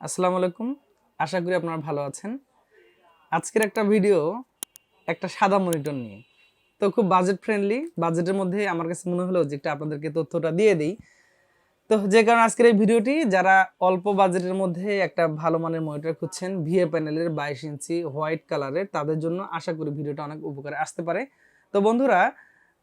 আসসালামু আলাইকুম। আশা করি আপনারা ভালো আছেন। আজকের একটা ভিডিও একটা সাদা মনিটর নিয়ে। তো খুব বাজেট ফ্রেন্ডলি, বাজেটের মধ্যে আমার কাছে মনে হলো যে একটা আপনাদেরকে তথ্যটা দিয়ে দেই। তো যে কারণে আজকের এই ভিডিওটি যারা অল্প বাজেটের মধ্যে একটা ভালো মানের মনিটর খুঁজছেন, ভিএ প্যানেলের 22 ইঞ্চি হোয়াইট কালারের, তাদের জন্য আশা করি ভিডিওটা অনেক উপকারে আসতে পারে। তো বন্ধুরা,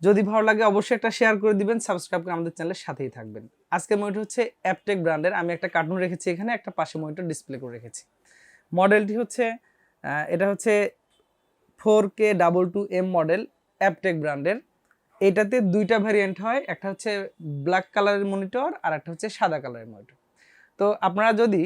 যদি ভালো লাগে অবশ্যই একটা শেয়ার করে দিবেন, সাবস্ক্রাইব করে আমাদের চ্যানেলের সাথেই থাকবেন। আজকের মনিটর হচ্ছে অ্যাপটেক ব্র্যান্ডের। আমি একটা কার্টুন রেখেছি এখানে, একটা পাশে মনিটর ডিসপ্লে করে রেখেছি। মডেলটি হচ্ছে এটা হচ্ছে 4K22M মডেল, অ্যাপটেক ব্র্যান্ডের। এটাতে দুইটা ভ্যারিয়েন্ট হয়, একটা হচ্ছে ব্ল্যাক কালারের মনিটর আর একটা হচ্ছে সাদা কালারের মনিটর। তো আপনারা যদি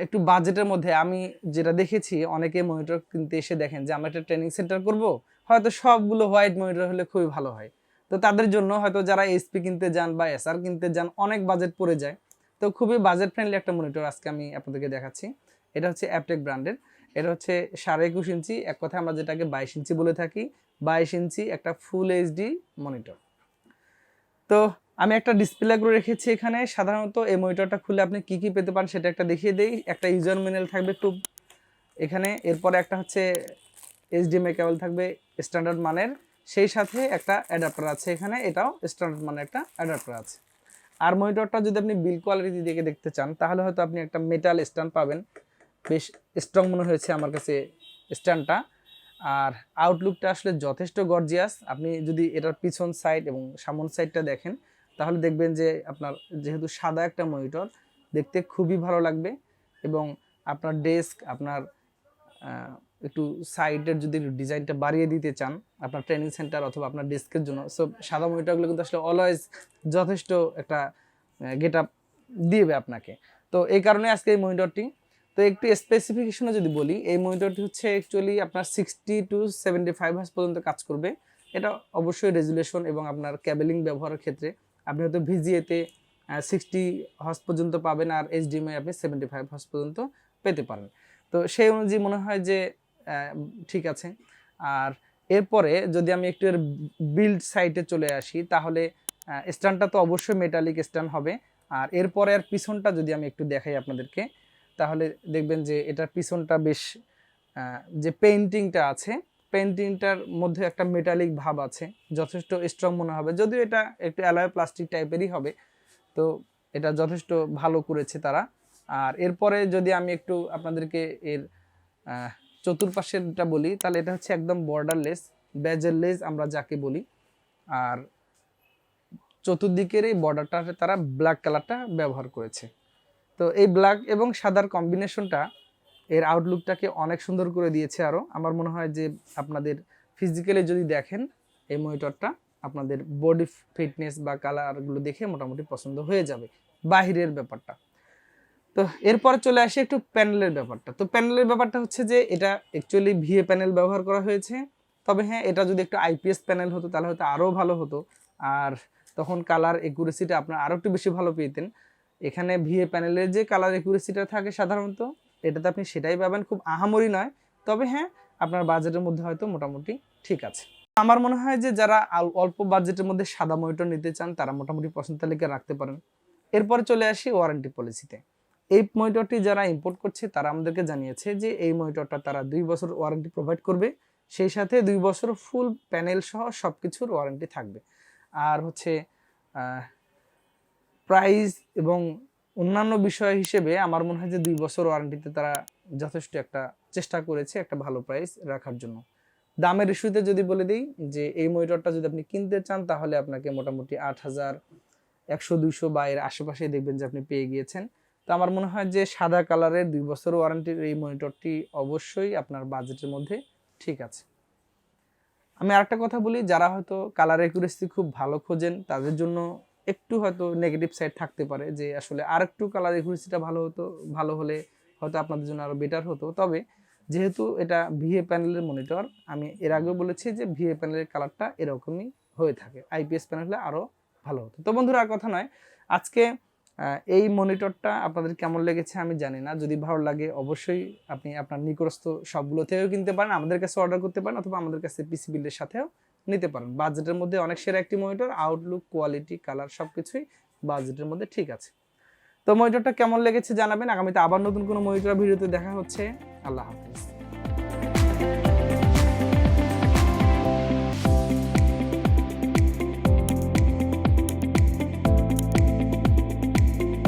একটু বাজেটের মধ্যে, আমি যেটা দেখেছি অনেকে মনিটর কিনতে এসে দেখেন যে আমরা একটা ট্রেনিং সেন্টার করব, হয়তো সবগুলো হোয়াইট মনিটর হলে খুবই ভালো হয়। তো তাদের জন্য হয়তো যারা এইচপি কিনতে যান বা এসআর কিনতে যান অনেক বাজেট পড়ে যায়। তো খুবই বাজেট ফ্রেন্ডলি একটা মনিটর আজকে আমি আপনাদেরকে দেখাচ্ছি। এটা হচ্ছে অ্যাপটেক ব্র্যান্ডের। এটা হচ্ছে 21.5 ইঞ্চি, এক কথায় আমরা যেটাকে 22 ইঞ্চি বলে থাকি। 22 ইঞ্চি একটা ফুল এইচডি মনিটর। তো আমি একটা ডিসপ্লে করে রেখেছি এখানে। সাধারণত এই মনিটরটা খুলে আপনি কি কি পেতে পারেন সেটা একটা দেখিয়ে দেই। একটা ইউজার ম্যানুয়াল থাকবে একটু এখানে, এরপরে একটা হচ্ছে এইচডিএমআই কেবল থাকবে স্ট্যান্ডার্ড মানের, সেই সাথে একটা অ্যাডাপ্টার আছে এখানে, এটাও স্ট্যান্ডার্ড মানের একটা অ্যাডাপ্টার আছে। আর মনিটরটা যদি আপনি বিল কোয়ালিটি দিকে দেখতে চান তাহলে হয়তো আপনি একটা মেটাল স্ট্যান্ড পাবেন, বেশ স্ট্রং মনে হয়েছে আমার কাছে স্ট্যান্ডটা। আর আউটলুকটা আসলে যথেষ্ট গর্জিয়াস। আপনি যদি এটার পিছন সাইড এবং সামন সাইডটা দেখেন তাহলে দেখবেন যে আপনার যেহেতু সাদা একটা মনিটর, দেখতে খুবই ভালো লাগবে। এবং আপনার ডেস্ক, আপনার একটু সাইডের যদি ডিজাইনটা বাড়িয়ে দিতে চান আপনার ট্রেনিং সেন্টার অথবা আপনার ডেস্কের জন্য, সো সাদা মনিটরগুলো কিন্তু আসলে অলওয়েজ যথেষ্ট একটা গেট আপ দিবে আপনাকে। তো এই কারণে আজকে এই মনিটরটি। তো একটু স্পেসিফিকেশনে যদি বলি, এই মনিটরটি হচ্ছে অ্যাকচুয়ালি আপনার 60 to 75 হার্জ পর্যন্ত কাজ করবে। এটা অবশ্যই রেজুলেশন এবং আপনার ক্যাবেলিং ব্যবহারের ক্ষেত্রে আপনি হয়তো ভিজিএতে 60 হার্জ পর্যন্ত পাবেন, আর এইচডিএমআই আপনি 75 হার্জ পর্যন্ত পেতে পারেন। তো সেই অনুযায়ী মনে হয় যে ঠিক আছে। আর এরপরে যদি আমি একটু এর বিল্ড সাইটে চলে আসি তাহলে স্ট্যান্ডটা তো অবশ্যই মেটালিক স্ট্যান্ড হবে। আর এরপরে আর পিছনটা যদি আমি একটু দেখাই আপনাদেরকে তাহলে দেখবেন যে এটার পিছনটা বেশ যে পেইন্টিংটা আছে, পেইন্টিংটার মধ্যে একটা মেটালিক ভাব আছে, যথেষ্ট স্ট্রং মনে হবে, যদিও এটা একটু অ্যালয় প্লাস্টিক টাইপেরই হবে। তো এটা যথেষ্ট ভালো করেছে তারা। আর এরপরে যদি আমি একটু আপনাদেরকে এর চতুর্পাশেরটা বলি তাহলে এটা হচ্ছে একদম বর্ডারলেস বেজেললেস আমরা যাকে বলি। আর চতুর্দিকের এই বর্ডারটাতে তারা ব্ল্যাক কালারটা ব্যবহার করেছে। তো এই ব্ল্যাক এবং সাদার কম্বিনেশনটা এর আউটলুকটাকে অনেক সুন্দর করে দিয়েছে। আরও আমার মনে হয় যে আপনাদের ফিজিক্যালি যদি দেখেন এই মনিটরটা, আপনাদের বডি ফিটনেস বা কালারগুলো দেখে মোটামুটি পছন্দ হয়ে যাবে বাহিরের ব্যাপারটা। তো এরপর চলে আসে একটু প্যানেলের ব্যাপারটা। তো প্যানেলের ব্যাপারটা হচ্ছে যে এটা অ্যাকচুয়ালি ভিএ প্যানেল ব্যবহার করা হয়েছে। তবে হ্যাঁ, এটা যদি একটু আইপিএস প্যানেল হতো তাহলে হয়তো আরও ভালো হতো, আর তখন কালার একুরেসিটা আপনার আরও একটু বেশি ভালো পেতেন। এখানে ভিএ প্যানেলের যে কালার একুরেসিটা থাকে সাধারণত, এটাতে আপনি সেটাই পাবেন, খুব আহামরি নয়। তবে হ্যাঁ, আপনার বাজেটের মধ্যে হয়তো মোটামুটি ঠিক আছে। আমার মনে হয় যে যারা অল্প বাজেটের মধ্যে সাদা মনিটর নিতে চান তারা মোটামুটি পছন্দ তালিকা রাখতে পারেন। এরপরে চলে আসি ওয়ারেন্টি পলিসিতে। এই মনিটরটি যারা ইম্পোর্ট করছে তারা আমাদেরকে জানিয়েছে যে এই মনিটরটা তারা 2 বছর ওয়ারেন্টি প্রোভাইড করবে, সেই সাথে 2 বছর ফুল প্যানেল সহ সব কিছুর ওয়ারেন্টি থাকবে। আর হচ্ছে প্রাইস এবং অন্যান্য বিষয় হিসেবে আমার মনে হয় যে 2 বছর ওয়ারেন্টিতে তারা যথেষ্ট একটা চেষ্টা করেছে একটা ভালো প্রাইস রাখার জন্য। দামের ইস্যুতে যদি বলে দিই যে এই মনিটরটা যদি আপনি কিনতে চান তাহলে আপনাকে মোটামুটি 8,100-200 বা এর আশেপাশে দেখবেন যে আপনি পেয়ে গিয়েছেন। তো আমার মনে হয় যে সাদা কালারের 2 বছর ওয়ারেন্টির এই মনিটরটি অবশ্যই আপনার বাজেটের মধ্যে ঠিক আছে। আমি আরেকটা কথা বলি, যারা হয়তো কালার অ্যাকুরেসি খুব ভালো খোঁজেন তাদের জন্য একটু হয়তো নেগেটিভ সাইড থাকতে পারে, যে আসলে আরেকটু কালার অ্যাকুরেসিটা ভালো হতো, ভালো হলে হয়তো আপনাদের জন্য আরও বেটার হতো। তবে যেহেতু এটা ভিএ প্যানেলের মনিটর, আমি এর আগেও বলেছি যে ভিএ প্যানেলের কালারটা এরকমই হয়ে থাকে, আইপিএস প্যানেল হলে আরও ভালো হতো। তো বন্ধুরা, আর কথা নয়, আজকে এই মনিটরটা আপনাদের কেমন লেগেছে আমি জানি না। যদি ভালো লাগে অবশ্যই আপনি আপনার নিকটস্থ সবগুলো থেকেও কিনতে পারেন, আমাদের কাছে অর্ডার করতে পারেন, অথবা আমাদের কাছে পিসি বিল্ডের সাথেও নিতে পারেন। বাজেটের মধ্যে অনেক সেরা একটি মনিটর, আউটলুক, কোয়ালিটি, কালার সবকিছুই বাজেটের মধ্যে ঠিক আছে। তো মনিটরটা কেমন লেগেছে জানাবেন। আগামীতে আবার নতুন কোনো মনিটর ভিডিওতে দেখা হচ্ছে। আল্লাহ হাফেজ।